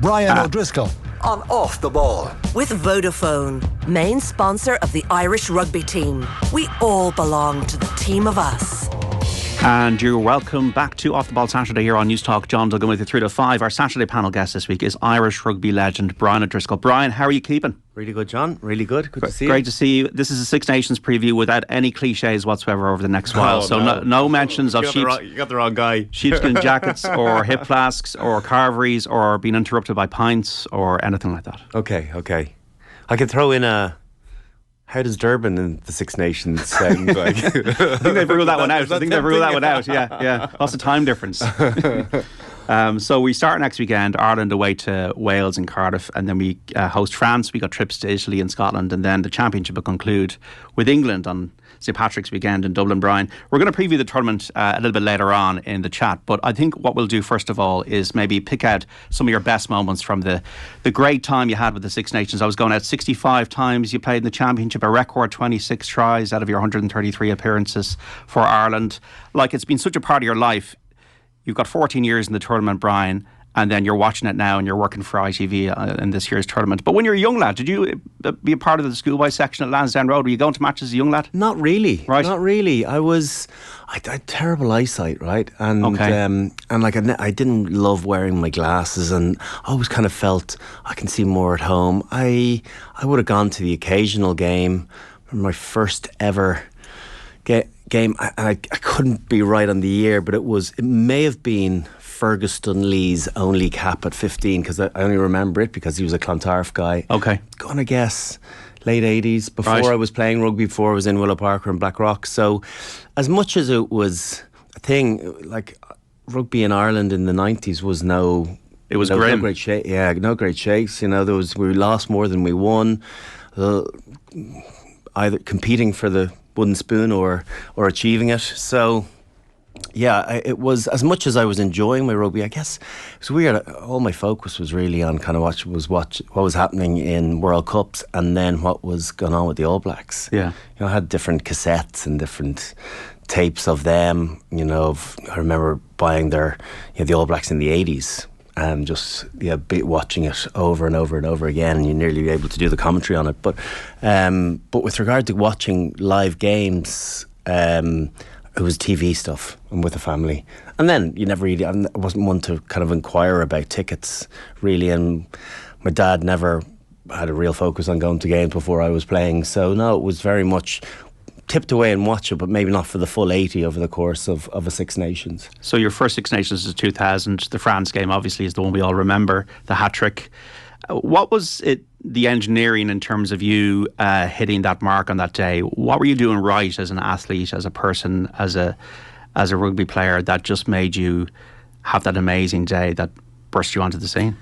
Brian O'Driscoll on Off the Ball. With Vodafone, main sponsor of the Irish rugby team. We all belong to the team of us. And you're welcome back to Off the Ball Saturday here on News Talk. John Duggan with you 3 to 5. Our Saturday panel guest this week is Irish rugby legend Brian O'Driscoll. Brian, how are you keeping? Really good, John. Really good. Good to see you. Great to see you. This is a Six Nations preview without any cliches whatsoever over the next while. No mentions of you got the wrong guy. sheepskin jackets or hip flasks or carveries or being interrupted by pints or anything like that. Okay. I could throw in a... How does Durban and the Six Nations sound like? I think they've ruled that one out. Yeah. Lots of time difference. So we start next weekend, Ireland away to Wales and Cardiff, and then we host France. We got trips to Italy and Scotland, and then the championship will conclude with England on St Patrick's weekend in Dublin. Brian, we're going to preview the tournament a little bit later on in the chat, but I think what we'll do first of all is maybe pick out some of your best moments from the great time you had with the Six Nations. I was going out 65 times you played in the championship, a record 26 tries out of your 133 appearances for Ireland. Like, it's been such a part of your life. You've got 14 years in the tournament, Brian, and then you're watching it now and you're working for ITV in this year's tournament. But when you're a young lad, did you be a part of the schoolboy section at Lansdowne Road? Were you going to matches as a young lad? Not really. Right. Not really. I had terrible eyesight, right? And I didn't love wearing my glasses, and I always kind of felt I can see more at home. I would have gone to the occasional game. My first ever game, I couldn't be right on the year, but it may have been Fergus Dunlea's only cap at 15, because I only remember it because he was a Clontarf guy. Okay. Gonna guess late 80s, before I was playing rugby, before I was in Willow Parker and Blackrock. So as much as it was a thing, like rugby in Ireland in the 90s was no great shape. Yeah, no great shakes. We lost more than we won, either competing for the wooden spoon or achieving it. So yeah, it was, as much as I was enjoying my rugby, I guess it was weird. All my focus was really on kind of what was happening in World Cups, and then what was going on with the All Blacks. Yeah, I had different cassettes and different tapes of them. I remember buying the All Blacks in the 80s and just watching it over and over and over again, and you're nearly able to do the commentary on it. But with regard to watching live games, it was TV stuff and with the family. And then I wasn't one to kind of inquire about tickets, really. And my dad never had a real focus on going to games before I was playing. So no, it was very much tipped away and watch it, but maybe not for the full 80 over the course of a Six Nations. So your first Six Nations is 2000. The France game obviously is the one we all remember, the hat-trick. What was it, the engineering in terms of you hitting that mark on that day? What were you doing right as an athlete, as a person, as a rugby player that just made you have that amazing day that burst you onto the scene?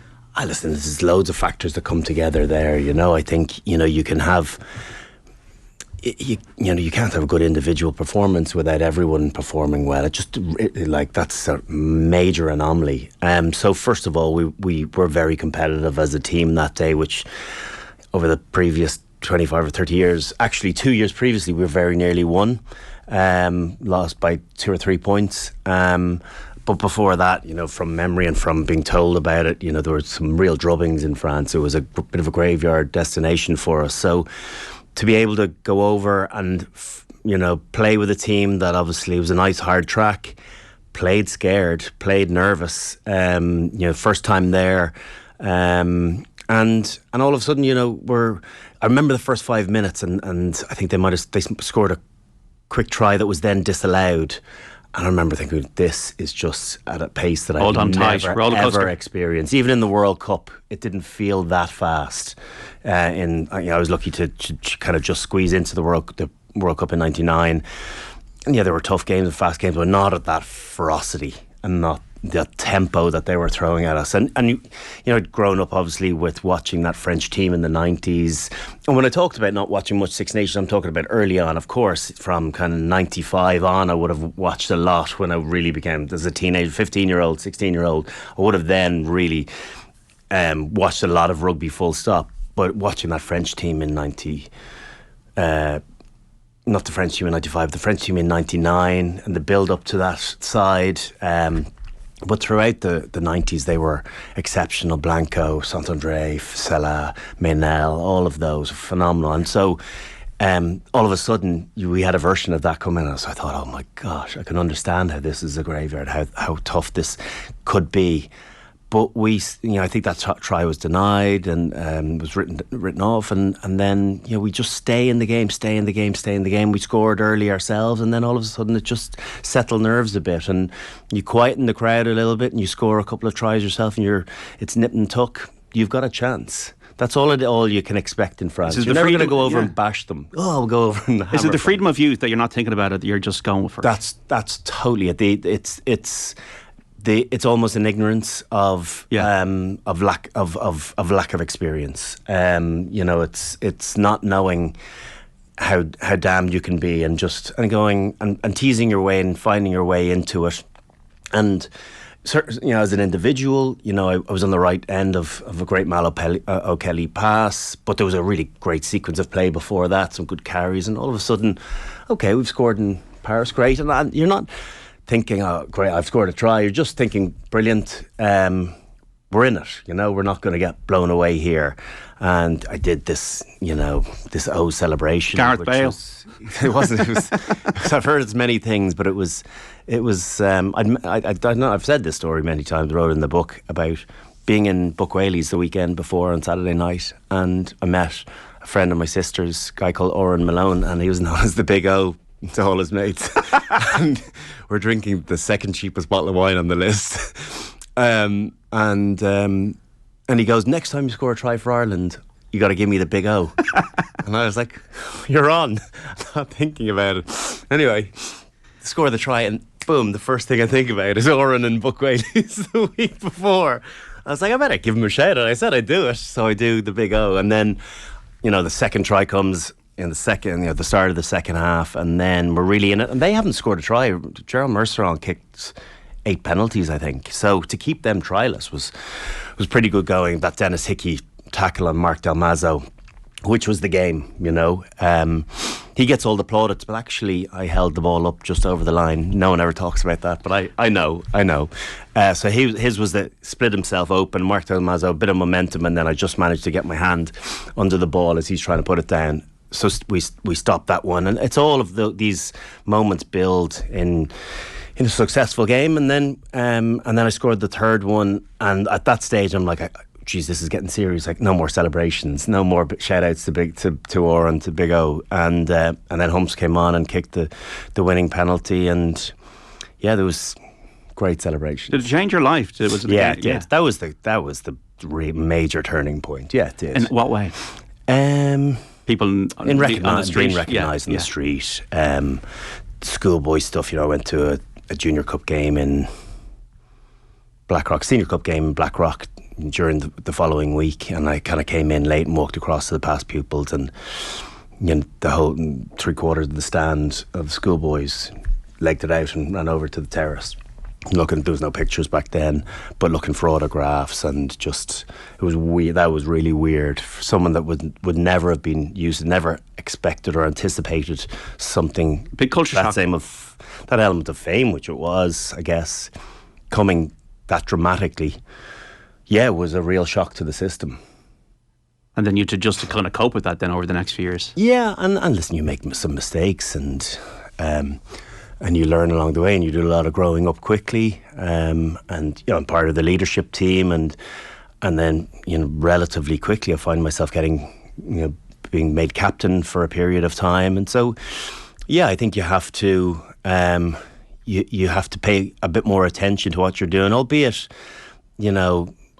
Listen, there's loads of factors that come together there. I think you can have... You can't have a good individual performance without everyone performing well. That's a major anomaly. So first of all, we were very competitive as a team that day, which over the previous 25 or 30 years, actually 2 years previously, we very nearly won, lost by 2 or 3 points. But before that, from memory and from being told about it, there were some real drubbings in France. It was a bit of a graveyard destination for us. So to be able to go over and, play with a team that obviously was a nice hard track, played scared, played nervous, first time there, and all of a sudden, I remember the first 5 minutes, and I think they scored a quick try that was then disallowed. And I remember thinking, this is just at a pace that I've never ever experienced. Even in the World Cup, it didn't feel that fast. I was lucky to kind of just squeeze into the World Cup in '99. And yeah, there were tough games and fast games, but not at that ferocity and not the tempo that they were throwing at us. And I'd grown up obviously with watching that French team in the 90s. And when I talked about not watching much Six Nations, I'm talking about early on, of course, from kind of 95 on. I would have watched a lot when I really became, as a teenager, 15-year-old, 16-year-old. I would have then really watched a lot of rugby full stop. But watching that French team in not the French team in 95, the French team in 99, and the build up to that side, But throughout the 90s, they were exceptional. Blanco, Sant'Andrea, Sella, Meynell, all of those, phenomenal. And so all of a sudden, we had a version of that coming. And so I thought, oh my gosh, I can understand how this is a graveyard, how tough this could be. But I think that try was denied and was written off, and then we just stay in the game. We scored early ourselves, and then all of a sudden it just settled nerves a bit, and you quieten the crowd a little bit, and you score a couple of tries yourself, and it's nip and tuck. You've got a chance. That's all you can expect in France. You're never going to go over and bash them. Oh, I'll go over and hammer. Is it the freedom of youth that you're not thinking about it? You're just going for it. That's totally it. It's almost an ignorance of lack of experience. It's not knowing how damned you can be, and going and teasing your way and finding your way into it. And as an individual, I was on the right end of a great Mal O'Kelly pass, but there was a really great sequence of play before that, some good carries, and all of a sudden, okay, we've scored in Paris, great, and you're not thinking, oh great, I've scored a try. You're just thinking, brilliant, we're in it, we're not going to get blown away here. And I did this, this celebration. Gareth Bale. I've heard it's many things, but it was I don't know, I've said this story many times, wrote in the book about being in Buckwaley's the weekend before on Saturday night, and I met a friend of my sister's, a guy called Oran Malone, and he was known as the Big O to all his mates. And we're drinking the second cheapest bottle of wine on the list. And he goes, next time you score a try for Ireland, you got to give me the Big O. And I was like, you're on. Not thinking about it. Anyway, score the try, and boom, the first thing I think about is Oran and Buckwaley's the week before. I was like, I better give him a shout, and I said I'd do it. So I do the Big O, and then the second try comes in the second, the start of the second half, and then we're really in it. And they haven't scored a try. Gerald Mercer kicked 8 penalties, I think. So to keep them tryless was pretty good going. That Dennis Hickey tackle on Mark Del Mazzo, which was the game, he gets all the plaudits, but actually I held the ball up just over the line. No one ever talks about that, but I know. So his was the split himself open. Mark Del Mazzo, a bit of momentum, and then I just managed to get my hand under the ball as he's trying to put it down. So we stopped that one, and it's all of these moments build in a successful game, and then I scored the third one, and at that stage I'm like, geez, this is getting serious. Like, no more celebrations, no more shout outs to Oran, to Big O, and then Humps came on and kicked the winning penalty, and there was great celebration. Did it change your life? It did. Yeah. That was the major turning point. Yeah, it did. In what way? People being recognised on the street. Schoolboy stuff. I went to a junior cup game in Blackrock, senior cup game in Blackrock during the following week, and I kind of came in late and walked across to the past pupils, and the whole 3/4 of the stand of schoolboys legged it out and ran over to the terrace. Looking, there was no pictures back then, but looking for autographs, and just, it was weird. That was really weird for someone that would never have been used, never expected or anticipated something big culture shock. That element of fame, which it was, I guess, coming that dramatically, was a real shock to the system. And then you to kind of cope with that then over the next few years. Yeah, and listen, you make some mistakes, and you learn along the way, and you do a lot of growing up quickly. And I'm part of the leadership team, and then relatively quickly I find myself being made captain for a period of time. And so, I think you have to you have to pay a bit more attention to what you're doing, albeit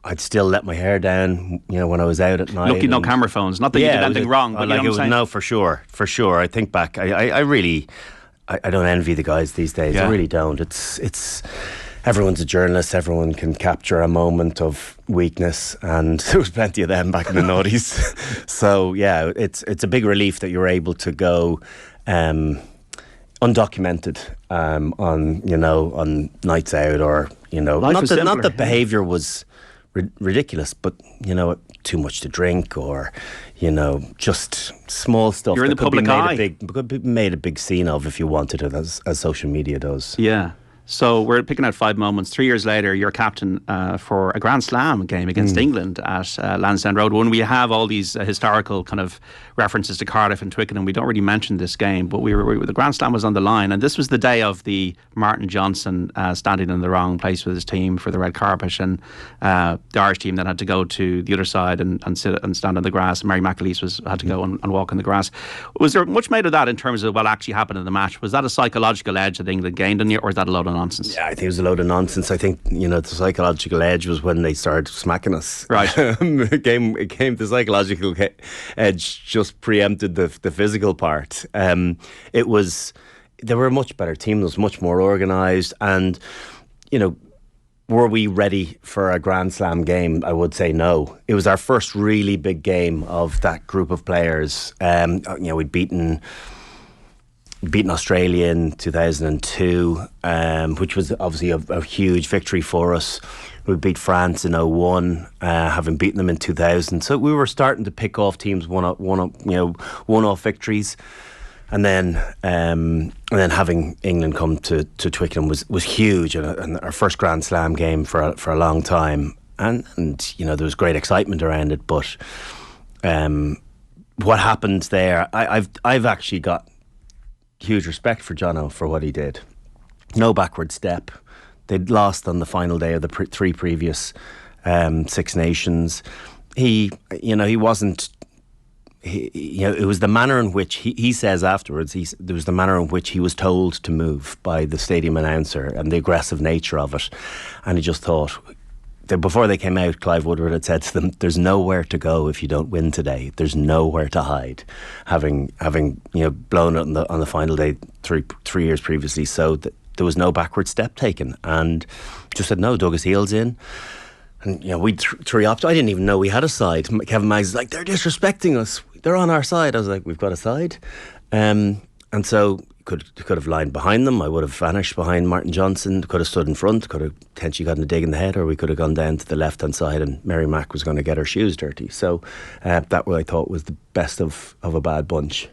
I'd still let my hair down, when I was out at night. Lucky no camera phones. Not that you did anything wrong, but no, for sure. I think back, I really, I don't envy the guys these days. I really don't. It's everyone's a journalist. Everyone can capture a moment of weakness, and there was plenty of them back in the noughties. So it's a big relief that you're able to go undocumented on nights out, or not that behaviour was ridiculous, but too much to drink, or just small stuff. You're in the public eye. Could be made a big scene of if you wanted it, as social media does. Yeah. So we're picking out 5 moments. 3 years later, you're captain for a Grand Slam game against England at Lansdowne Road. When we have all these historical kind of references to Cardiff and Twickenham, we don't really mention this game, but the Grand Slam was on the line, and this was the day of the Martin Johnson standing in the wrong place with his team for the red carpet, and the Irish team then had to go to the other side and sit and stand on the grass, and Mary McAleese had to go and walk on the grass. Was there much made of that in terms of what actually happened in the match? Was that a psychological edge that England gained on you, or is that a load of nonsense? Yeah, I think it was a load of nonsense. I think, the psychological edge was when they started smacking us. Right. The psychological edge just preempted the physical part. They were a much better team. It was much more organised, and, were we ready for a Grand Slam game? I would say no. It was our first really big game of that group of players. We'd beaten Australia in 2002, which was obviously a huge victory for us. We beat France in 2001, having beaten them in 2000. So we were starting to pick off teams one-off victories, and then having England come to Twickenham was huge, and our first Grand Slam game for a long time. And there was great excitement around it. But what happened there, I've actually got huge respect for Jono for what he did. No backward step. They'd lost on the final day of the 3 previous Six Nations. It was the manner in which he says afterwards. There was the manner in which he was told to move by the stadium announcer and the aggressive nature of it, and he just thought. Before they came out, Clive Woodward had said to them, "There's nowhere to go if you don't win today. There's nowhere to hide." Having blown it on the final day 3 years previously, so there was no backward step taken, and just said no. Dug his heels in, and we 3 up. I didn't even know we had a side. Kevin Maggs is like, "They're disrespecting us. They're on our side." I was like, "We've got a side," and so. Could have lined behind them. I would have vanished behind Martin Johnson. Could have stood in front. Could have potentially gotten a dig in the head, or we could have gone down to the left hand side, and Mary Mac was going to get her shoes dirty. So that what I thought was the best of a bad bunch.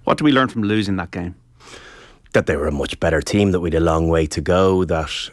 What did we learn from losing that game? That they were a much better team. That we had a long way to go. That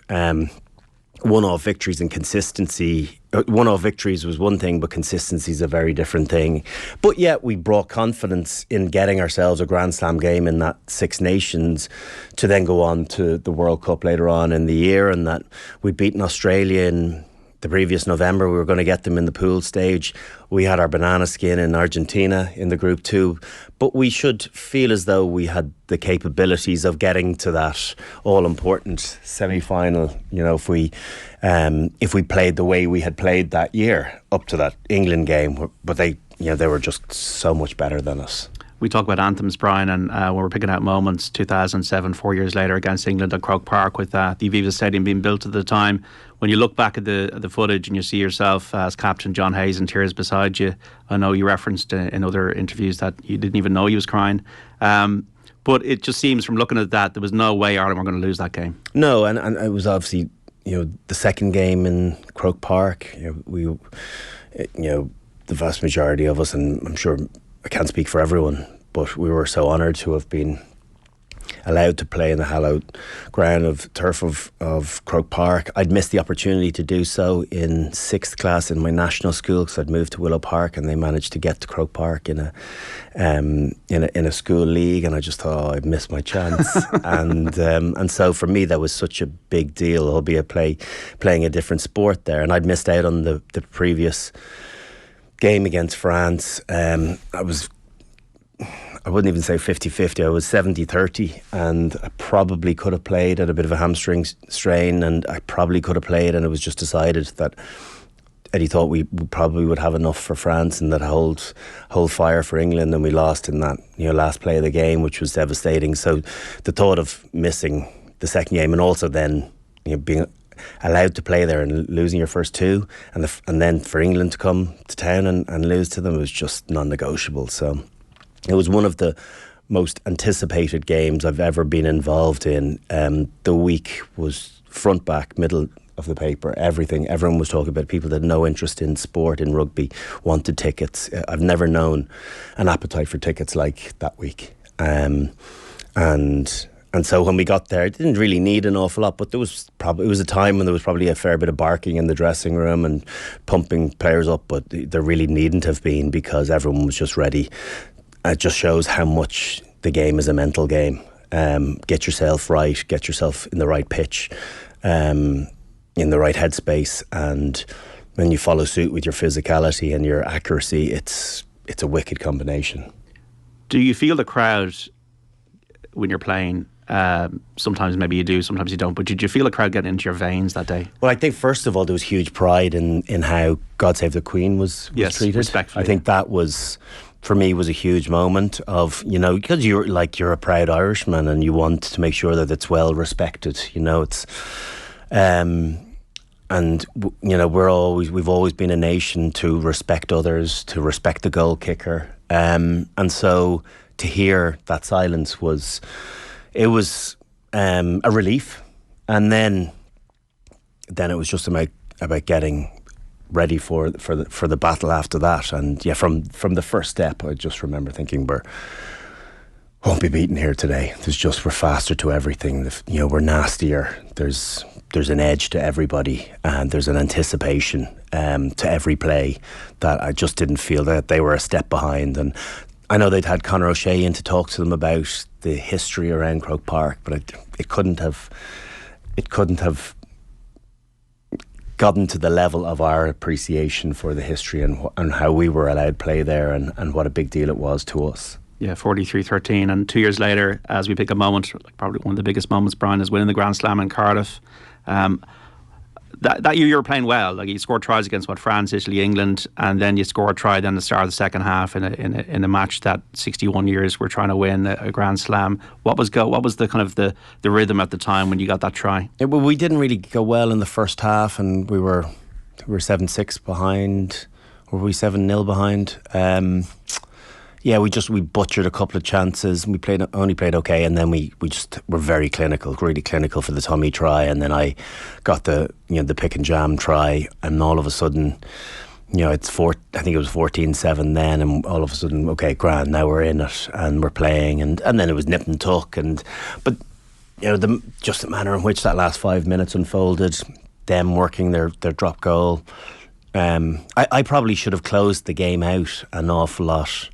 one-off victories and consistency. One-off victories was one thing, but consistency is a very different thing. But yet we brought confidence in getting ourselves a Grand Slam game in that Six Nations to then go on to the World Cup later on in the year, and that we'd beaten Australia in the previous November. We were going to get them in the pool stage. We had our banana skin in Argentina in the group too, but we should feel as though we had the capabilities of getting to that all-important semi-final. If we played the way we had played that year up to that England game, but they were just so much better than us. We talk about anthems, Brian, and when we're picking out moments, 2007, 4 years later against England at Croke Park with the Aviva Stadium being built at the time. When you look back at the footage and you see yourself as captain, John Hayes, in tears beside you, I know you referenced in other interviews that you didn't even know he was crying. But it just seems from looking at that, there was no way Ireland were going to lose that game. No, and it was obviously, the second game in Croke Park, the vast majority of us, and I'm sure I can't speak for everyone, but we were so honoured to have been allowed to play in the hallowed ground of turf of Croke Park. I'd missed the opportunity to do so in 6th class in my national school, because I'd moved to Willow Park, and they managed to get to Croke Park in a school league, and I just thought, I'd missed my chance. and so for me that was such a big deal, albeit playing a different sport there, and I'd missed out on the previous game against France. I wouldn't even say 50-50, I was 70-30, and I probably could have played at a bit of a hamstring strain, and I probably could have played, and it was just decided that Eddie thought we probably would have enough for France and that hold fire for England, and we lost in that last play of the game, which was devastating. So the thought of missing the second game, and also then being allowed to play there and losing your first 2, and then for England to come to town and lose to them, was just non-negotiable. So it was one of the most anticipated games I've ever been involved in. The week was front, back, middle of the paper, everything. Everyone was talking about it. People that had no interest in sport, in rugby, wanted tickets. I've never known an appetite for tickets like that week. And And so when we got there, it didn't really need an awful lot, but it was a time when there was probably a fair bit of barking in the dressing room and pumping players up, but there really needn't have been, because everyone was just ready. It just shows how much the game is a mental game. Get yourself right, get yourself in the right pitch, in the right headspace, and when you follow suit with your physicality and your accuracy, it's a wicked combination. Do you feel the crowd when you're playing? Sometimes maybe you do, sometimes you don't, but did you feel a crowd getting into your veins that day? Well, I think first of all there was huge pride in how God Save the Queen was treated. Respectfully. I think that was, for me, was a huge moment of, because you're a proud Irishman and you want to make sure that it's well respected. It's and we've always been a nation to respect others, to respect the goal kicker, and so to hear that silence was a relief. And then it was just about getting ready for the battle after that. And from the first step, I just remember thinking, we won't be beaten here today. We're faster to everything. We're nastier. There's an edge to everybody, and there's an anticipation to every play that I just didn't feel that they were a step behind. And I know they'd had Conor O'Shea in to talk to them about the history around Croke Park, but it couldn't have gotten to the level of our appreciation for the history and how we were allowed play there, and what a big deal it was to us. Yeah, 43-13, and 2 years later, as we pick a moment, probably one of the biggest moments, Brian, is winning the Grand Slam in Cardiff. That year you were playing well. Like, you scored tries against France, Italy, England, and then you scored a try then the start of the second half in a match that 61 years we're trying to win a Grand Slam. What was the kind of the rhythm at the time when you got that try? Well, we didn't really go well in the first half, and we were 7-6 behind. Were we 7-0 behind? We butchered a couple of chances. We only played okay, and then we just were very clinical, really clinical for the Tommy try, and then I got the pick and jam try, and all of a sudden, I think it was 14-7 then, and all of a sudden, okay, grand, now we're in it and we're playing, and then it was nip and tuck, but just the manner in which that last 5 minutes unfolded, them working their drop goal. I probably should have closed the game out an awful lot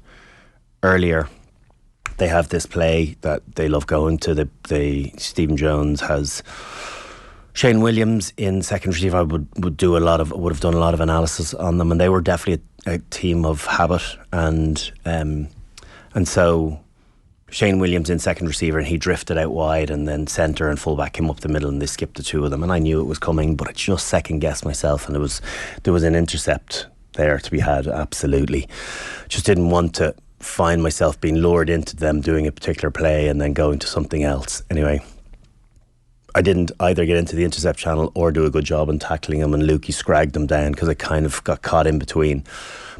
earlier. They have this play that they love going to. The Stephen Jones has Shane Williams in second receiver. I would have done a lot of analysis on them, and they were definitely a team of habit, and so Shane Williams in second receiver, and he drifted out wide, and then centre and fullback came up the middle, and they skipped the two of them, and I knew it was coming, but I just second guessed myself, and there was an intercept there to be had. Absolutely, just didn't want to find myself being lured into them doing a particular play and then going to something else. Anyway, I didn't either get into the intercept channel or do a good job in tackling him, and Lukey scragged him down because I kind of got caught in between.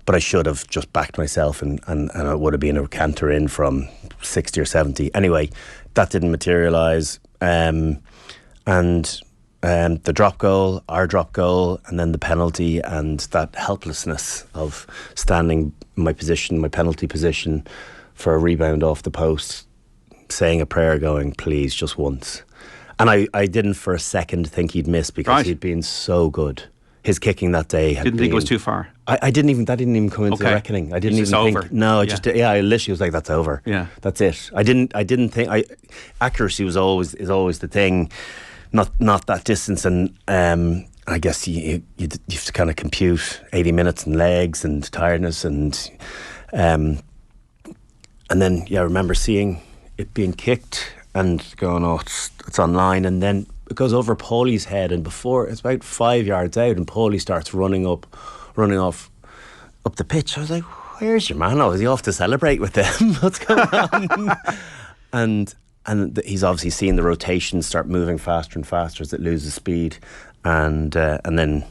But I should have just backed myself, and it would have been a canter in from 60 or 70. Anyway, that didn't materialise. The drop goal, our drop goal, and then the penalty, and that helplessness of standing in my position, my penalty position, for a rebound off the post, saying a prayer going, please, just once. And I didn't for a second think he'd miss, because he'd been so good. His kicking that day had Didn't think it was too far. That didn't even come into the reckoning. I didn't even think. Over. No, I literally was like, that's over. Yeah, that's it. I didn't think. Accuracy is always the thing. Not that distance, and I guess you have to kind of compute 80 minutes and legs and tiredness, and then I remember seeing it being kicked and going, oh, it's online, and then it goes over Paulie's head, and before it's about 5 yards out, and Paulie starts running off up the pitch. I was like, where's your man? Oh, is he off to celebrate with them? What's going on? and he's obviously seen the rotation start moving faster and faster as it loses speed, and then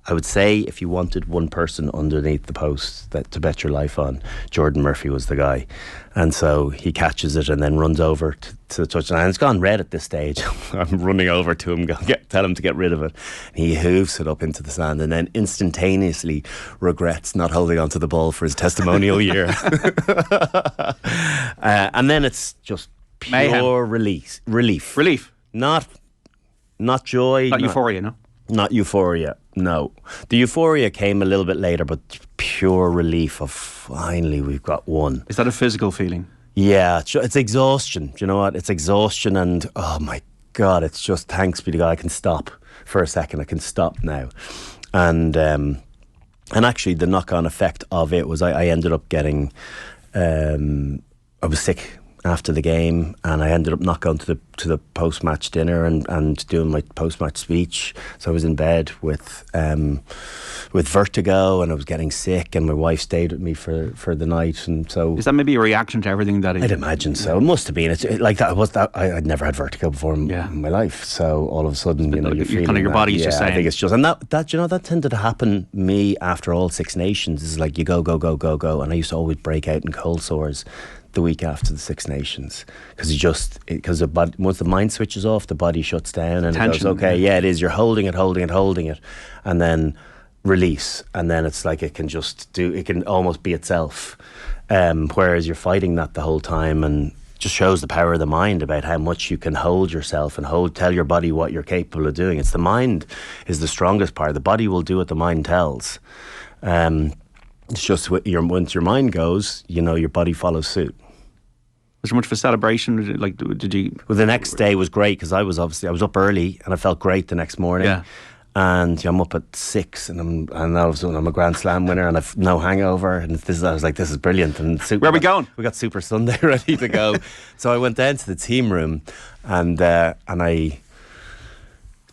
I would say, if you wanted one person underneath the post that to bet your life on, Jordan Murphy was the guy. And so he catches it and then runs over to the touchline. And it's gone red at this stage. I'm running over to him, tell him to get rid of it. And he hooves it up into the sand, and then instantaneously regrets not holding onto the ball for his testimonial year. And then it's just Mayhem. pure relief. Not joy. Not euphoria, no? Not euphoria, no. The euphoria came a little bit later, but pure relief of finally we've got one. Is that a physical feeling? Yeah, it's exhaustion. Do you know what? It's exhaustion, and oh my God, it's just thanks be to God I can stop for a second. I can stop now. And actually the knock-on effect of it was I ended up getting, I was sick after the game, and I ended up not going to the post-match dinner and doing my post-match speech. So I was in bed with vertigo, and I was getting sick, and my wife stayed with me for the night. And so is that maybe a reaction to everything that I'd imagine so. It must have been. It's like that. I'd never had vertigo before in my life. So all of a sudden, you're feeling kind of your body's just saying. I think it's just, and that you know, that tended to happen me after all Six Nations. Is like you go, and I used to always break out in cold sores the week after the Six Nations, because once the mind switches off, the body shuts down and Tension, it goes, okay, it is, you're holding it, and then release, and then it's like it can almost be itself, whereas you're fighting that the whole time, and just shows the power of the mind about how much you can hold yourself and tell your body what you're capable of doing. It's the mind is the strongest part. The body will do what the mind tells. It's just once your mind goes, your body follows suit. Was there much of a celebration? Like, did you? Well, the next day was great because I was up early and I felt great the next morning. Yeah. And I'm up at 6 and all of a sudden I'm a Grand Slam winner and I've no hangover, and I was like, this is brilliant. And where are we going? We got Super Sunday ready to go. So I went down to the team room, and the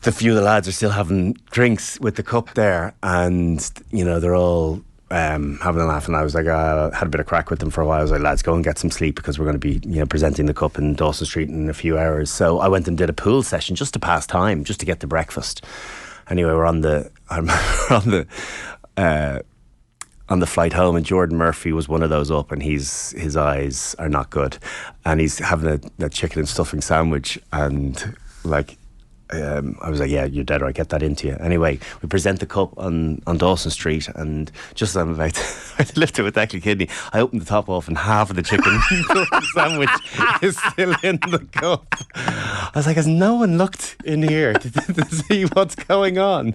few of the lads are still having drinks with the cup there, and they're all having a laugh, and I was like, I had a bit of crack with them for a while. I was like, lads, go and get some sleep because we're going to be presenting the cup in Dawson Street in a few hours. So I went and did a pool session just to pass time, just to get to breakfast. Anyway, we're on the flight home, and Jordan Murphy was one of those up, and his eyes are not good, and he's having a chicken and stuffing sandwich, and like I was like, yeah, you're dead right, get that into you. Anyway, we present the cup on Dawson Street, and just as I'm about to lift it with Declan Kidney, I opened the top off and half of the chicken sandwich is still in the cup. I was like, has no one looked in here to see what's going on?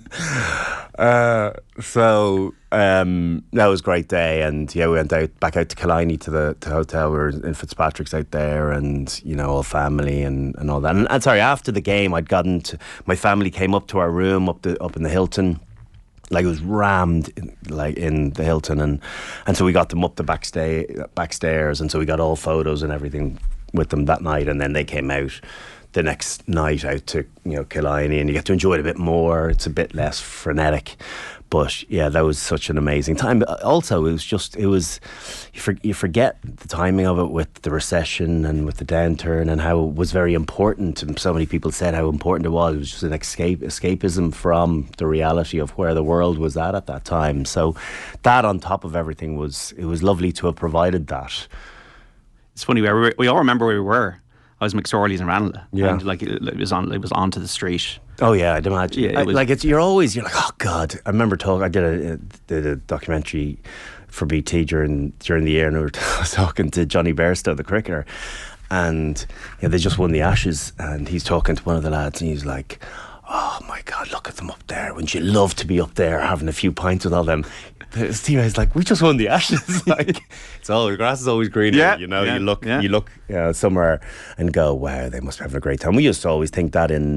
So that was a great day, and we went back out to Killiney to the hotel. We were in Fitzpatrick's out there, and all family and all that. And sorry, after the game, I'd gotten my family came up to our room up in the Hilton. Like, it was rammed in the Hilton, and so we got them up the backstairs, and so we got all photos and everything with them that night, and then they came out the next night out to Killiney, and you get to enjoy it a bit more. It's a bit less frenetic, but yeah, that was such an amazing time. Also, you forget the timing of it with the recession and with the downturn, and how it was very important. And so many people said how important it was. It was just an escapism from the reality of where the world was at that time. So that, on top of everything, it was lovely to have provided that. It's funny, we all remember where we were. I was McSorley's in Ranelagh. Yeah. And it was onto the street. Oh yeah, I'd imagine. Yeah, you're like, oh God. I remember I did a documentary for BT during the year, and I was talking to Johnny Bairstow, the cricketer, and they just won the Ashes, and he's talking to one of the lads, and he's like, oh my God, look at them up there. Wouldn't you love to be up there having a few pints with all them? His teammate's like, we just won the Ashes. Like, the grass is always greener. You look somewhere and go, wow, they must be having a great time. We used to always think that in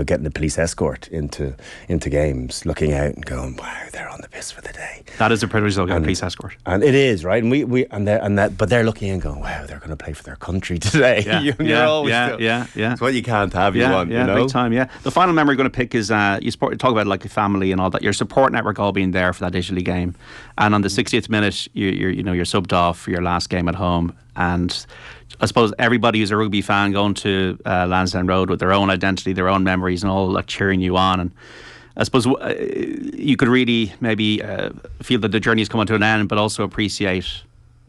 getting the police escort into games, looking out and going, wow, they're on the piss for the day. That is a privilege, they'll get a police escort, and it is, right. And but they're looking and going, wow, they're going to play for their country today. Yeah. It's what you can't have. You want, big time. Yeah. The final memory we're going to pick is you talk about like a family and all that. Your support network all being there for that Italy game. And on the 60th minute, you're subbed off for your last game at home. And I suppose everybody who's a rugby fan going to Lansdowne Road with their own identity, their own memories, and all like cheering you on. And I suppose you could really maybe feel that the journey is coming to an end, but also appreciate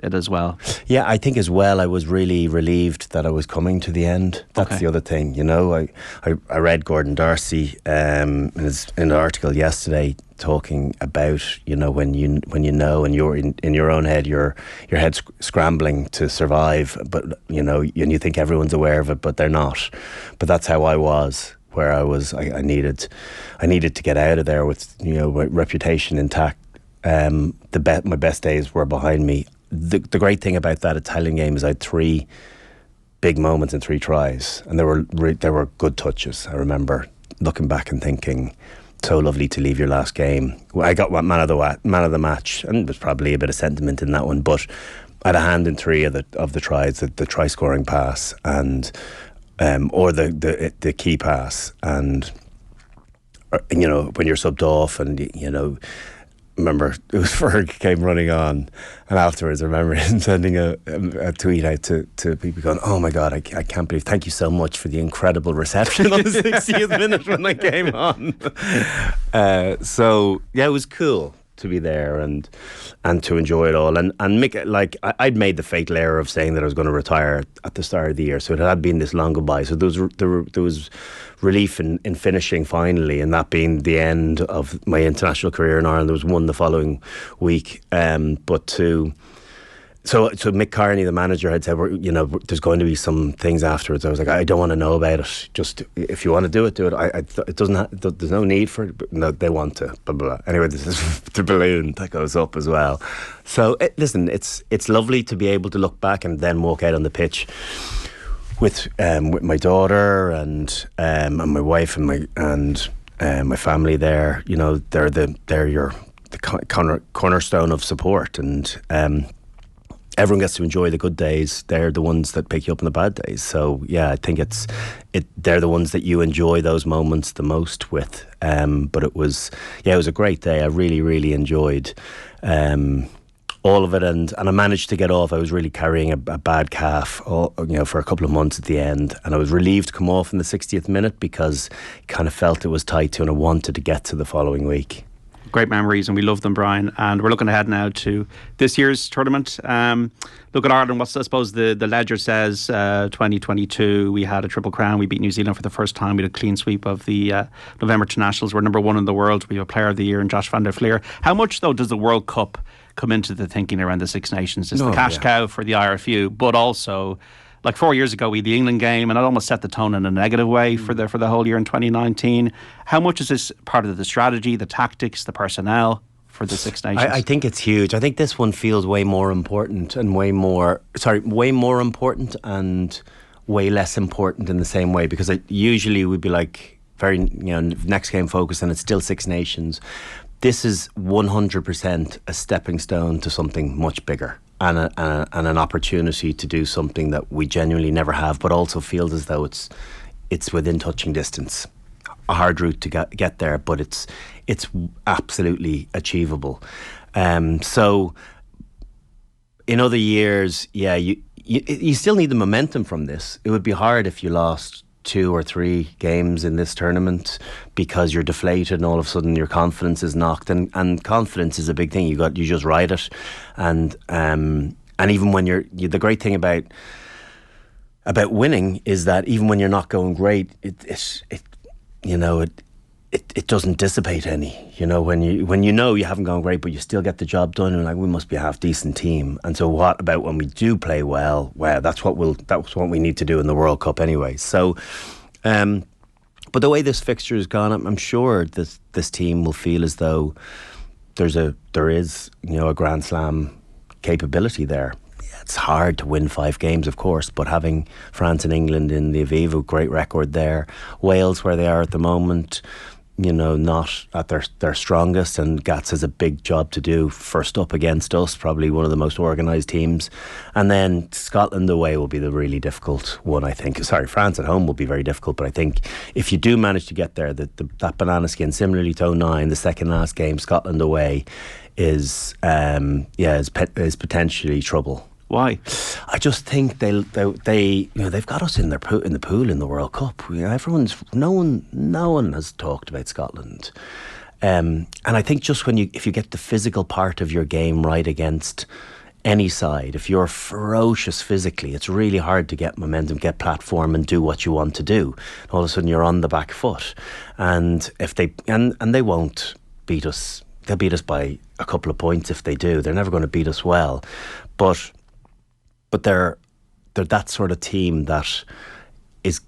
it as well. Yeah, I think as well, I was really relieved that I was coming to the end. That's the other thing, you know. I read Gordon Darcy in an article yesterday talking about, you know, when you know and you're in your own head, your head's scrambling to survive, but you know, and you think everyone's aware of it, but they're not. But that's how I was. Where I needed to get out of there with, you know, reputation intact. My best days were behind me. The great thing about that Italian game is I had 3 big moments and 3 tries, and there were good touches. I remember looking back and thinking, so lovely to leave your last game. I got man of the match, and there's probably a bit of sentiment in that one, but I had a hand in 3 of the tries, the try scoring pass and or the key pass, and you know, when you're subbed off, and you know. Remember, it was Ferg came running on, and afterwards I remember him sending a tweet out to people going, "Oh my God, I can't believe, thank you so much for the incredible reception on the 60th minute when I came on." So yeah, it was cool to be there and to enjoy it all, and Mick, like I'd made the fatal error of saying that I was going to retire at the start of the year, so it had been this long goodbye. So there was relief in finishing finally, and that being the end of my international career in Ireland. There was one the following week, So Mick Carney, the manager, had said, you know, there's going to be some things afterwards. I was like, I don't want to know about it. Just if you want to do it, do it. It doesn't. There's no need for it. But no, they want to. Blah, blah, blah. Anyway, this is the balloon that goes up as well. So listen, it's lovely to be able to look back and then walk out on the pitch with my daughter and my wife and my family there. You know, they're your cornerstone of support, and everyone gets to enjoy the good days. They're the ones that pick you up on the bad days. So yeah, I think they're the ones that you enjoy those moments the most with. But it was a great day. I really, really enjoyed all of it, and I managed to get off. I was really carrying a bad calf, for a couple of months at the end, and I was relieved to come off in the 60th minute because I kind of felt it was tight to, and I wanted to get to the following week. Great memories, and we love them, Brian. And we're looking ahead now to this year's tournament. Look at Ireland. What I suppose the ledger says, 2022, we had a triple crown. We beat New Zealand for the first time. We had a clean sweep of the November internationals. We're number 1 in the world. We have a player of the year in Josh van der Fleer. How much, though, does the World Cup come into the thinking around the Six Nations? It's the cash cow for the IRFU, but also, like 4 years ago, we had the England game, and it almost set the tone in a negative way for the whole year in 2019. How much is this part of the strategy, the tactics, the personnel for the Six Nations? I think it's huge. I think this one feels way more important and way more important and way less important in the same way, because usually we'd be like very, next game focused, and it's still Six Nations. This is 100% a stepping stone to something much bigger, and an opportunity to do something that we genuinely never have, but also feels as though it's within touching distance. A hard route to get there, but it's absolutely achievable. So in other years, you still need the momentum from this. It would be hard if you lost 2 or 3 games in this tournament because you're deflated and all of a sudden your confidence is knocked, and confidence is a big thing. You just ride it, and even when the great thing about winning is that even when you're not going great, it doesn't dissipate any. When you haven't gone great, but you still get the job done, and like, we must be a half decent team. And so what about when we do play well? Well, that's what we need to do in the World Cup anyway. So, but the way this fixture has gone, I'm sure this team will feel as though there is a Grand Slam capability there. It's hard to win 5 games, of course, but having France and England in the Aviva, great record there. Wales, where they are at the moment, not at their strongest, and Gats has a big job to do first up against us, probably one of the most organised teams. And then Scotland away will be the really difficult one, I think. France at home will be very difficult, but I think if you do manage to get there, that banana skin, similarly to 2009, the second last game, Scotland away, is potentially trouble. Why? I just think they've got us in the pool in the World Cup. No one has talked about Scotland, and I think just if you get the physical part of your game right against any side, if you're ferocious physically, it's really hard to get momentum, get platform and do what you want to do. All of a sudden you're on the back foot. And if they they won't beat us, they'll beat us by a couple of points if they do. They're never going to beat us well. But they're that sort of team that is,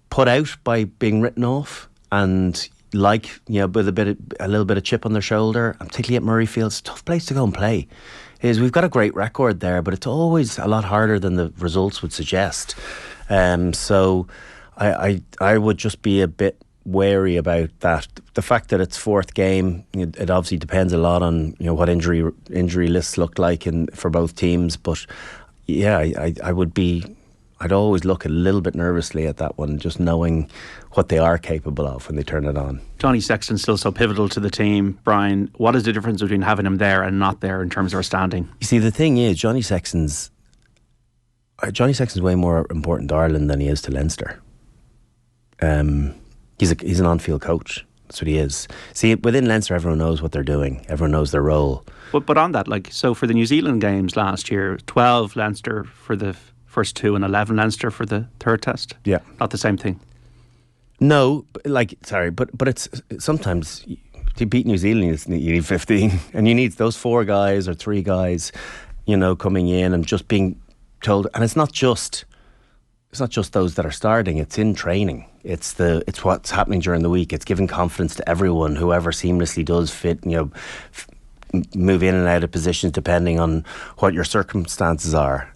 put out by being written off, and with a little bit of chip on their shoulder, and particularly at Murrayfield, it's a tough place to go and play. We've got a great record there, but it's always a lot harder than the results would suggest. So I would just be a bit wary about that. The fact that it's fourth game, it obviously depends a lot on what injury lists look like for both teams. But yeah, I'd always look a little bit nervously at that one, just knowing what they are capable of when they turn it on. Johnny Sexton's still so pivotal to the team. Brian, what is the difference between having him there and not there in terms of our standing? You see, the thing is, Johnny Sexton's way more important to Ireland than he is to Leinster. He's an on-field coach. That's what he is. See, within Leinster, everyone knows what they're doing. Everyone knows their role. But on that, so for the New Zealand games last year, 12 Leinster for the first two and 11 Leinster for the third test. Yeah. Not the same thing. No, but it's sometimes to beat New Zealand, you need 15, and you need those 4 guys or 3 guys, coming in and just being told. And it's not just those that are starting. It's in training. It's what's happening during the week. It's giving confidence to everyone, whoever seamlessly does fit. Move in and out of positions depending on what your circumstances are.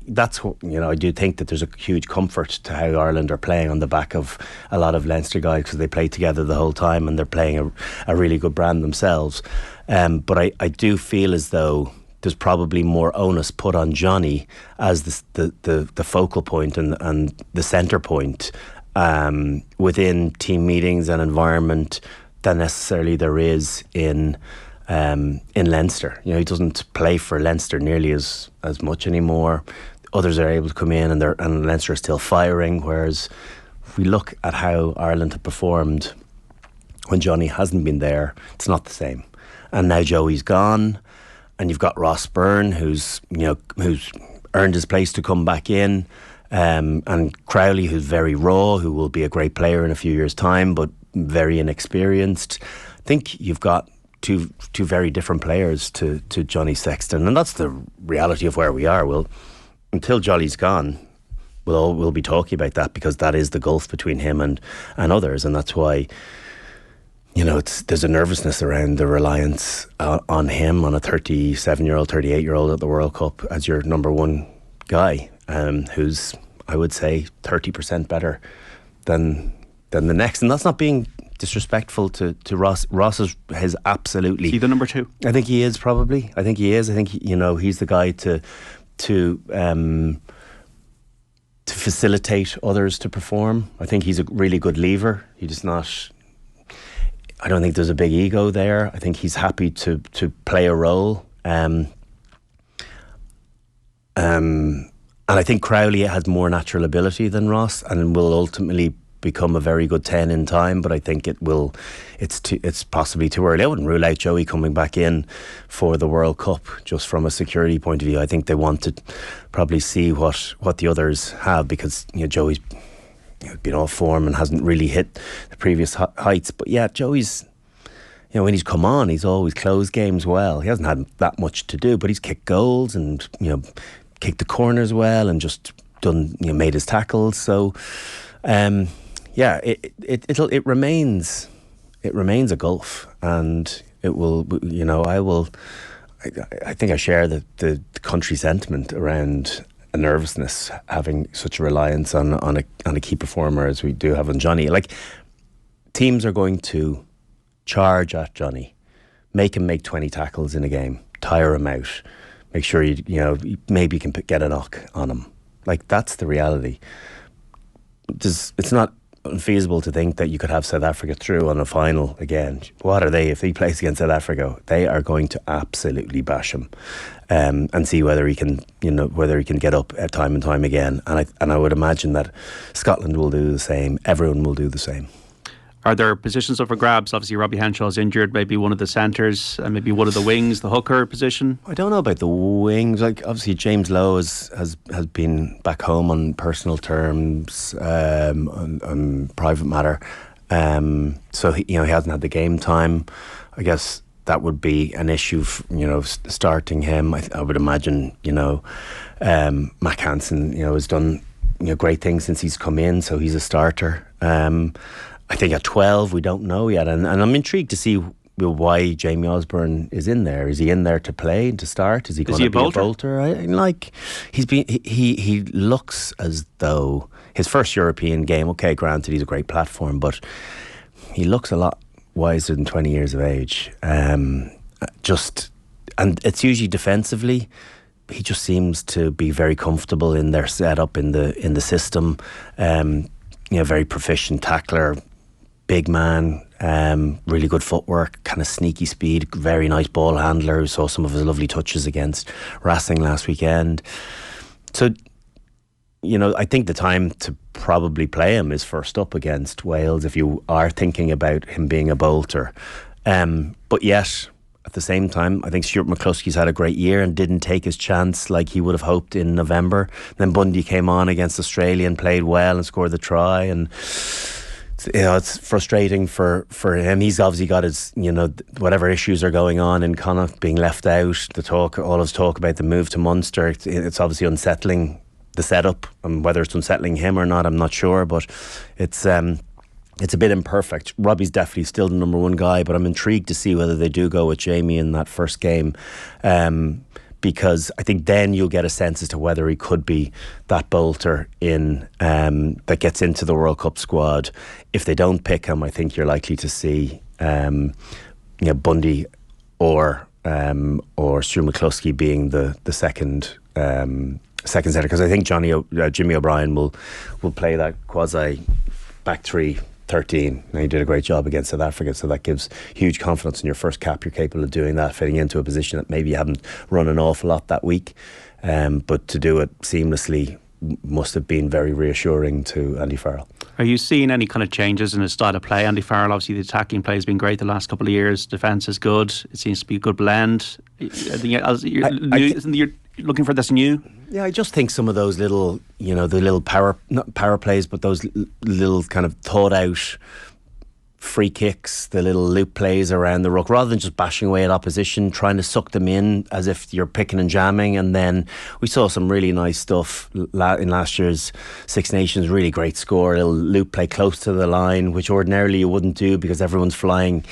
That's what I do think that there's a huge comfort to how Ireland are playing on the back of a lot of Leinster guys, because they play together the whole time and they're playing a really good brand themselves. But I do feel as though there's probably more onus put on Johnny as the focal point and the centre point within team meetings and environment than necessarily there is in Leinster. He doesn't play for Leinster nearly as much anymore. Others are able to come in and Leinster is still firing, whereas if we look at how Ireland have performed when Johnny hasn't been there, it's not the same. And now Joey's gone, and you've got Ross Byrne, who's earned his place to come back in, and Crowley, who's very raw, who will be a great player in a few years' time, but very inexperienced. I think you've got two very different players to Johnny Sexton, and that's the reality of where we are. Well, until Jolly's gone, we'll be talking about that, because that is the gulf between him and others, and that's why there's a nervousness around the reliance on him, on a 37-year-old, 38-year-old at the World Cup as your number one guy, who's, I would say, 30% better than the next, and that's not being disrespectful to Ross. Ross has absolutely... Is he the number 2? I think he is, probably. I think he is. I think, he's the guy to facilitate others to perform. I think he's a really good leaver. He does not... I don't think there's a big ego there. I think he's happy to play a role. And I think Crowley has more natural ability than Ross, and will ultimately become a very good 10 in time, but I think it's possibly too early. I wouldn't rule out Joey coming back in for the World Cup, just from a security point of view. I think they want to probably see what the others have, because Joey's been off form and hasn't really hit the previous heights. But yeah, Joey's, when he's come on, he's always closed games well. He hasn't had that much to do, but he's kicked goals and kicked the corners well, and just done made his tackles. So yeah, it remains a gulf, and it will. I think I share the country sentiment around a nervousness having such a reliance on a key performer as we do have on Johnny. Like, teams are going to charge at Johnny, make him make 20 tackles in a game, tire him out, make sure maybe you can get a knock on him. Like, that's the reality. It's not unfeasible to think that you could have South Africa through on a final again. What are they? If he plays against South Africa, they are going to absolutely bash him, and see whether he can get up at time and time again. And I would imagine that Scotland will do the same. Everyone will do the same. Are there positions up for grabs? Obviously, Robbie Henshaw's injured. Maybe one of the centres, and maybe one of the wings, the hooker position. I don't know about the wings. Like obviously, James Lowe has been back home on personal terms, on private matter. So he hasn't had the game time. I guess that would be an issue. Starting him. I would imagine. Mac Hansen. Has done great things since he's come in. So he's a starter. I think at 12 we don't know yet, and I'm intrigued to see why Jamie Osborne is in there. Is he in there to play and to start? Is he going to be a bolter? He looks as though his first European game. Okay, granted, he's a great platform, but he looks a lot wiser than 20 years of age. And it's usually defensively. He just seems to be very comfortable in their setup in the system. Very proficient tackler. Big man, really good footwork, kind of sneaky speed, very nice ball handler. We saw some of his lovely touches against Racing last weekend. So, I think the time to probably play him is first up against Wales if you are thinking about him being a bolter. But yet, at the same time, I think Stuart McCluskey's had a great year and didn't take his chance like he would have hoped in November. Then Bundy came on against Australia and played well and scored the try, and it's frustrating for him. He's obviously got his, whatever issues are going on in Connacht, being left out, all his talk about the move to Munster. It's obviously unsettling the setup, and whether it's unsettling him or not, I'm not sure, but it's a bit imperfect. Robbie's definitely still the number one guy, but I'm intrigued to see whether they do go with Jamie in that first game. Because I think then you'll get a sense as to whether he could be that bolter that gets into the World Cup squad. If they don't pick him, I think you're likely to see Bundy or Stuart McCluskey being the second setter, because I think Jimmy O'Brien will play that quasi back three 13. Now, he did a great job against South Africa, so that gives huge confidence in your first cap. You're capable of doing that, fitting into a position that maybe you haven't run an awful lot that week, but to do it seamlessly must have been very reassuring to Andy Farrell. Are you seeing any kind of changes in his style of play? Andy Farrell, obviously the attacking play has been great the last couple of years. Defence is good. It seems to be a good blend. You're looking for this new? Yeah, I just think some of those little, the little not power plays, but those little kind of thought out free kicks, the little loop plays around the ruck, rather than just bashing away at opposition, trying to suck them in as if you're picking and jamming. And then we saw some really nice stuff in last year's Six Nations. Really great score, a little loop play close to the line, which ordinarily you wouldn't do because everyone's flying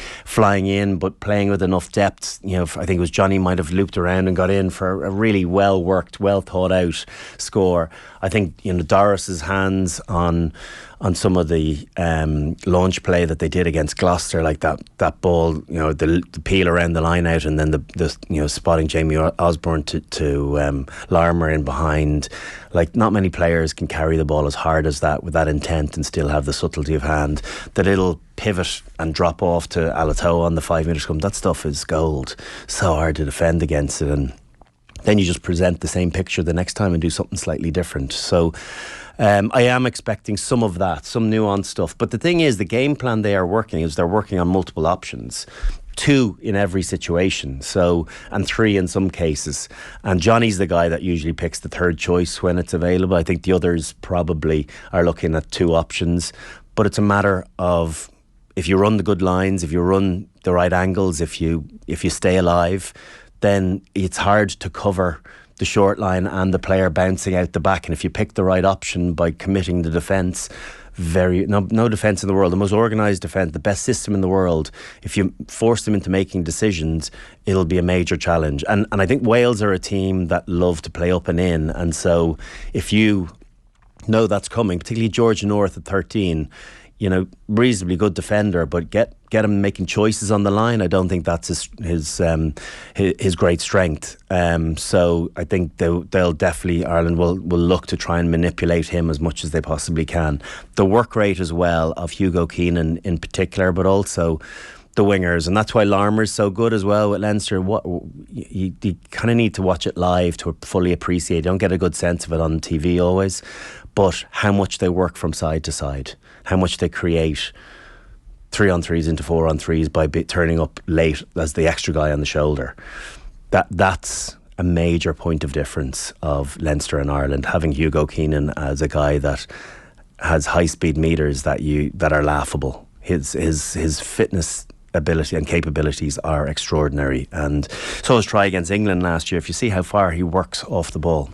in, but playing with enough depth. I think it was Johnny might have looped around and got in for a really well worked, well thought out score. I think Doris's hands on some of the launch play that they did against Gloucester, like that ball, the peel around the line out, and then the spotting Jamie Osborne to Larmour in behind. Like, not many players can carry the ball as hard as that with that intent and still have the subtlety of hand. The little pivot and drop off to Alato on the 5 metre scrum, that stuff is gold. So hard to defend against it, and then you just present the same picture the next time and do something slightly different. So I am expecting some of that, some nuanced stuff. But the thing is, the game plan they're working on multiple options. 2 in every situation, and 3 in some cases. And Johnny's the guy that usually picks the third choice when it's available. I think the others probably are looking at 2 options. But it's a matter of, if you run the good lines, if you run the right angles, if you stay alive, then it's hard to cover the short line and the player bouncing out the back. And if you pick the right option by committing the defence, no defence in the world, the most organised defence, the best system in the world, if you force them into making decisions, it'll be a major challenge. And I think Wales are a team that love to play up and in, and so if you know that's coming, particularly George North at 13, reasonably good defender, but get him making choices on the line. I don't think that's his great strength. So I think they'll definitely, Ireland will look to try and manipulate him as much as they possibly can. The work rate as well of Hugo Keenan in particular, but also the wingers, and that's why Larmour's so good as well with Leinster. You kind of need to watch it live to fully appreciate. You don't get a good sense of it on TV always, but how much they work from side to side, how much they create 3-on-3s into 4-on-3s by turning up late as the extra guy on the shoulder. That's a major point of difference of Leinster and Ireland, having Hugo Keenan as a guy that has high speed meters that are laughable. His fitness ability and capabilities are extraordinary, and so his try against England last year, if you see how far he works off the ball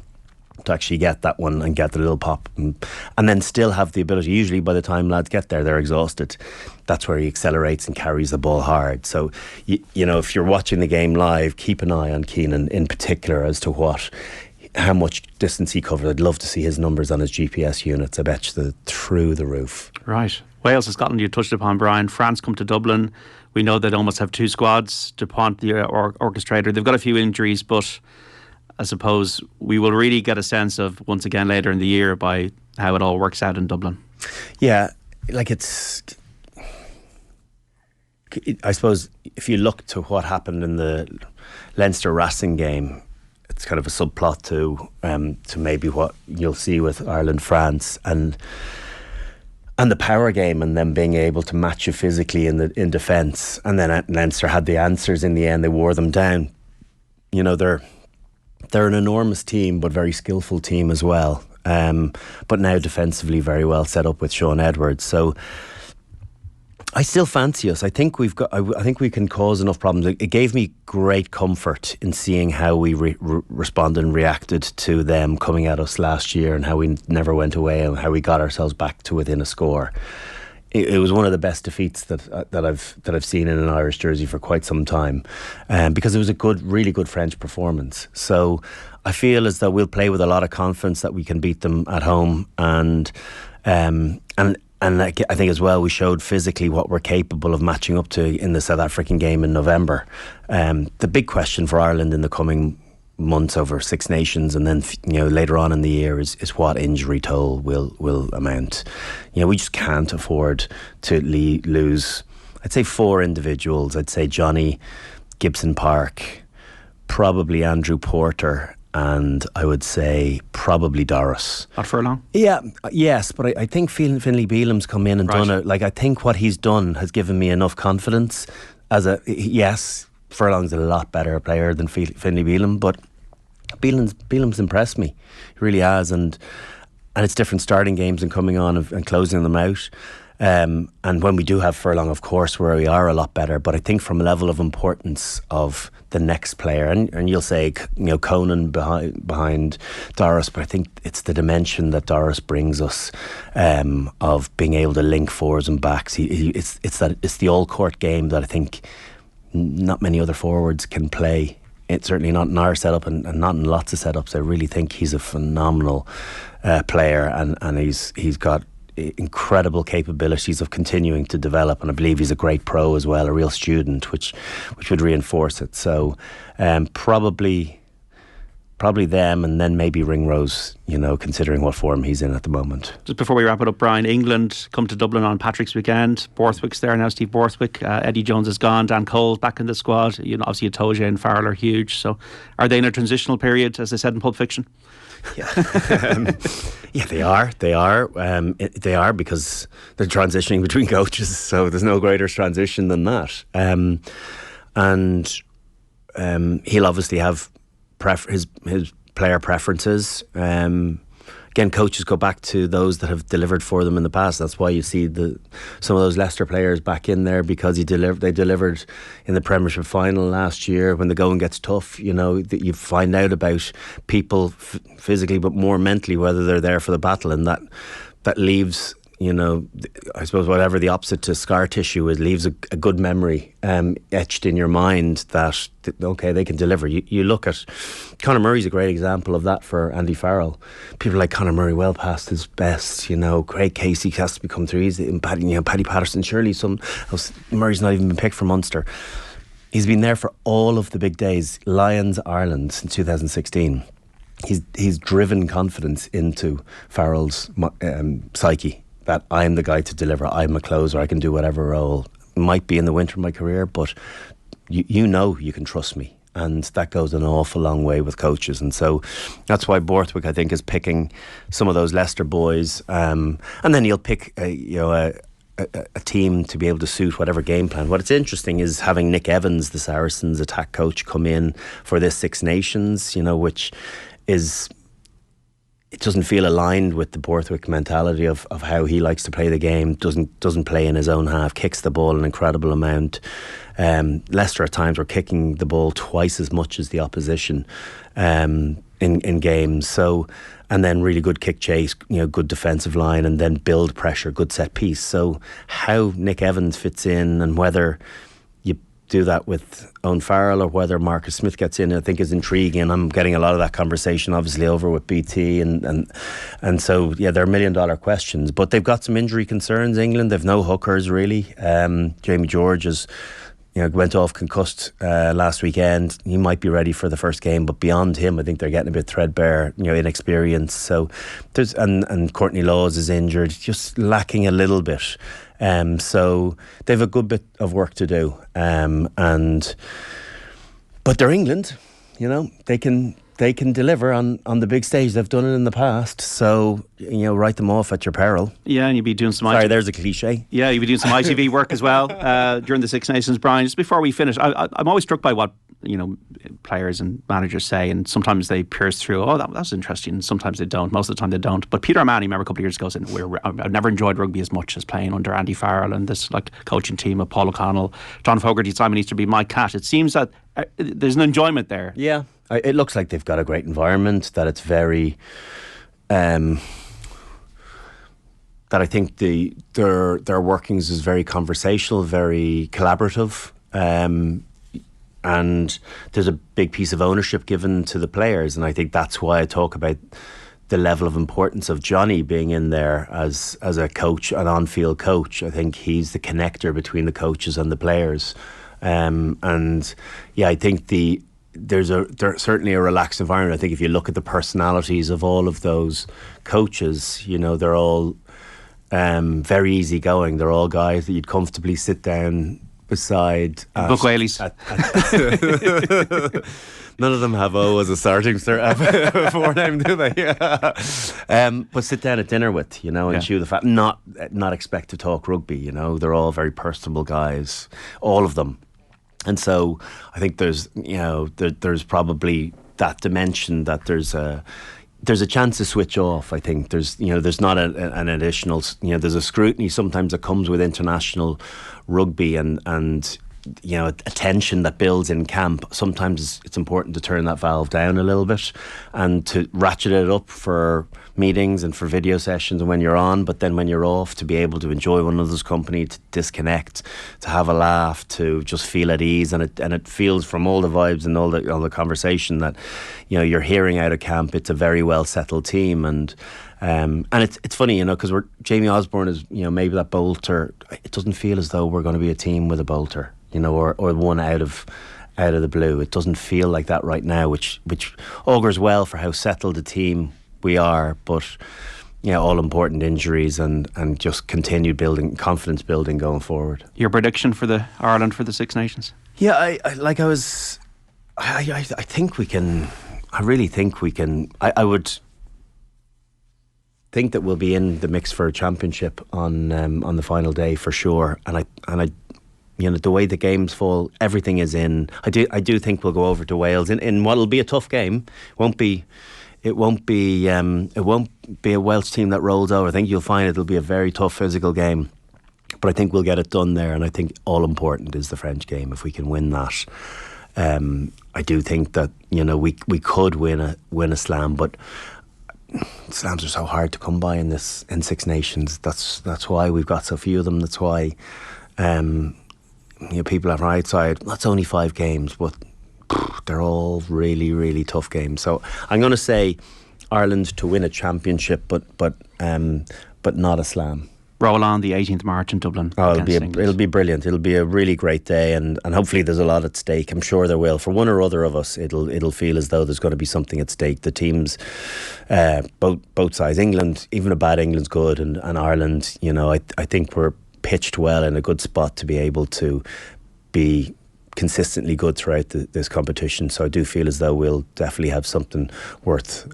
to actually get that one and get the little pop and then still have the ability. Usually by the time lads get there, they're exhausted. That's where he accelerates and carries the ball hard. So you know, if you're watching the game live, keep an eye on Keenan in particular as to how much distance he covered. I'd love to see his numbers on his GPS units. I bet you through the roof. Right. Wales and Scotland, you touched upon, Brian. France come to Dublin. We know they'd almost have two squads. DuPont, the orchestrator, they've got a few injuries, but I suppose we will really get a sense of, once again later in the year, by how it all works out in Dublin. Yeah, like I suppose if you look to what happened in the Leinster Racing game, it's kind of a subplot to maybe what you'll see with Ireland-France and the power game, and them being able to match you physically in defence. And then Leinster had the answers in the end. They wore them down. You know, they're an enormous team, but very skillful team as well. But now defensively very well set up with Sean Edwards. So I still fancy us. I think I think we can cause enough problems. It gave me great comfort in seeing how we responded and reacted to them coming at us last year, and how we never went away and how we got ourselves back to within a score. It was one of the best defeats that I've seen in an Irish jersey for quite some time, because it was a really good French performance. So I feel as though we'll play with a lot of confidence that we can beat them at home, and I think as well we showed physically what we're capable of matching up to in the South African game in November. The big question for Ireland in the coming months over Six Nations, and then later on in the year, is what injury toll will amount. We just can't afford to lose. I'd say 4 individuals. I'd say Johnny, Gibson Park, probably Andrew Porter, and I would say probably Doris. Not Furlong? Yeah, yes, but I think Finlay Beelam's come in and done it. Like, I think what he's done has given me enough confidence. Yes, Furlong's a lot better player than Finlay Beelam, but Beelam's impressed me. He really has, and it's different starting games and coming on and closing them out. And when we do have Furlong, of course, where we are a lot better. But I think from a level of importance of the next player, and you'll say Conan behind Doris, but I think it's the dimension that Doris brings us, of being able to link forwards and backs. It's the all court game that I think not many other forwards can play. It's certainly not in our setup, and not in lots of setups. I really think he's a phenomenal player, and he's got incredible capabilities of continuing to develop, and I believe he's a great pro as well, a real student, which would reinforce it. So probably them, and then maybe Ringrose, considering what form he's in at the moment. Just before we wrap it up, Brian, England come to Dublin on Patrick's weekend. Borthwick's there now, Steve Borthwick. Eddie Jones is gone. Dan Cole's back in the squad. Obviously Itoje and Farrell are huge. So are they in a transitional period, as they said in Pulp Fiction? Yeah, yeah, they are. They are, because they're transitioning between coaches. So there's no greater transition than that. And he'll obviously have his player preferences. Again, coaches go back to those that have delivered for them in the past. That's why you see some of those Leicester players back in there, because they delivered in the Premiership final last year. When the going gets tough, you find out about people physically, but more mentally, whether they're there for the battle, and that leaves, I suppose, whatever the opposite to scar tissue is, leaves a good memory etched in your mind that, okay, they can deliver. You look at Conor Murray's a great example of that for Andy Farrell. People like Conor Murray, well past his best. Craig Casey has to become through. Paddy Patterson, surely Murray's not even been picked for Munster. He's been there for all of the big days. Lions Ireland since 2016. He's driven confidence into Farrell's psyche, that I'm the guy to deliver. I'm a closer. I can do whatever role. Might be in the winter of my career, but you can trust me. And that goes an awful long way with coaches. And so that's why Borthwick, I think, is picking some of those Leicester boys. And then he'll pick a a team to be able to suit whatever game plan. What's interesting is having Nick Evans, the Saracens attack coach, come in for this Six Nations, which is, it doesn't feel aligned with the Borthwick mentality of how he likes to play the game. Doesn't play in his own half, kicks the ball an incredible amount. Leicester at times were kicking the ball twice as much as the opposition in games. So, and then really good kick chase, good defensive line, and then build pressure, good set piece. So how Nick Evans fits in and whether you do that with Owen Farrell or whether Marcus Smith gets in, I think is intriguing. I'm getting a lot of that conversation obviously over with BT and so they're $1 million questions. But they've got some injury concerns, England. They've no hookers really. Jamie George is went off concussed last weekend. He might be ready for the first game, but beyond him, I think they're getting a bit threadbare, inexperience. So there's and Courtney Laws is injured, just lacking a little bit. So they've a good bit of work to do. But they're England, they can deliver on the big stage. They've done it in the past, so write them off at your peril. Yeah, and you'd be doing some. There's a cliche. Yeah, you'd be doing some ITV work as well during the Six Nations. Brian, just before we finish, I'm always struck by what players and managers say, and sometimes they pierce through. Oh, that's interesting. And sometimes they don't. Most of the time they don't. But Peter O'Mahony, remember a couple of years ago, said I've never enjoyed rugby as much as playing under Andy Farrell and this coaching team of Paul O'Connell, John Fogarty, Simon Easterby, Mike Catt. It seems that there's an enjoyment there. Yeah. It looks like they've got a great environment, that it's very that I think their workings is very conversational, very collaborative, and there's a big piece of ownership given to the players, and I think that's why I talk about the level of importance of Johnny being in there as a coach, an on-field coach. I think he's the connector between the coaches and the players, and yeah, I think there's certainly a relaxed environment. I think if you look at the personalities of all of those coaches, they're all very easygoing. They're all guys that you'd comfortably sit down beside. Book Whaleys. None of them have O as a starting forename, do they? But sit down at dinner with, and chew the fat. Not expect to talk rugby. They're all very personable guys, all of them. And so I think there's there's probably that dimension that there's a chance to switch off. I think there's not an additional there's a scrutiny sometimes that comes with international rugby and a tension that builds in camp. Sometimes it's important to turn that valve down a little bit and to ratchet it up for meetings and for video sessions and when you're on, but then when you're off, to be able to enjoy one another's company, to disconnect, to have a laugh, to just feel at ease. And it feels from all the vibes and all the conversation that you're hearing out of camp, it's a very well settled team. And it's funny, because Jamie Osborne is maybe that bolter. It doesn't feel as though we're going to be a team with a bolter, or one out of the blue. It doesn't feel like that right now, which augurs well for how settled a team we are. But all important injuries and just continued confidence building going forward. Your prediction for Ireland for the Six Nations? Yeah, I think we can. I really think we can. I would think that we'll be in the mix for a championship on the final day for sure. And I the way the games fall, everything is in. I do think we'll go over to Wales in what'll be a tough game. It won't be a Welsh team that rolls over. I think you'll find it'll be a very tough physical game, but I think we'll get it done there. And I think all important is the French game. If we can win that, I do think that we could win a slam, but slams are so hard to come by in Six Nations. That's why we've got so few of them. That's why people have right side. That's only 5 games, but they're all really, really tough games. So I'm going to say Ireland to win a championship, but not a slam. Roll on the 18th March in Dublin. Oh, it'll be brilliant. It'll be a really great day, and hopefully there's a lot at stake. I'm sure there will. For one or other of us, it'll feel as though there's going to be something at stake. The teams, both sides, England, even a bad England's good, and Ireland, I think we're pitched well in a good spot to be able to be consistently good throughout this competition. So I do feel as though we'll definitely have something worth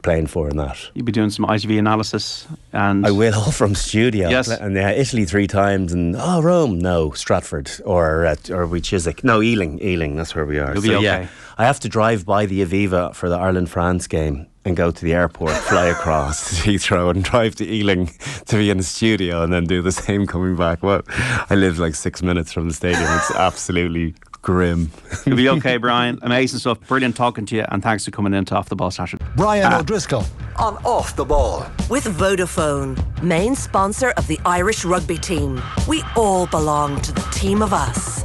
playing for in that. You'll be doing some ITV analysis, and I will, all from studio. Yes. And Italy 3 times, and Rome, no, Stratford, or we Chiswick, no, Ealing. That's where we are. You'll be okay. Yeah, I have to drive by the Aviva for the Ireland-France game and go to the airport, fly across to Heathrow and drive to Ealing to be in the studio and then do the same coming back. Well, I live like 6 minutes from the stadium. It's absolutely grim. You'll be okay, Brian. Amazing stuff. Brilliant talking to you, and thanks for coming in to Off the Ball Saturday. Brian O'Driscoll on Off the Ball. With Vodafone, main sponsor of the Irish rugby team. We all belong to the team of us.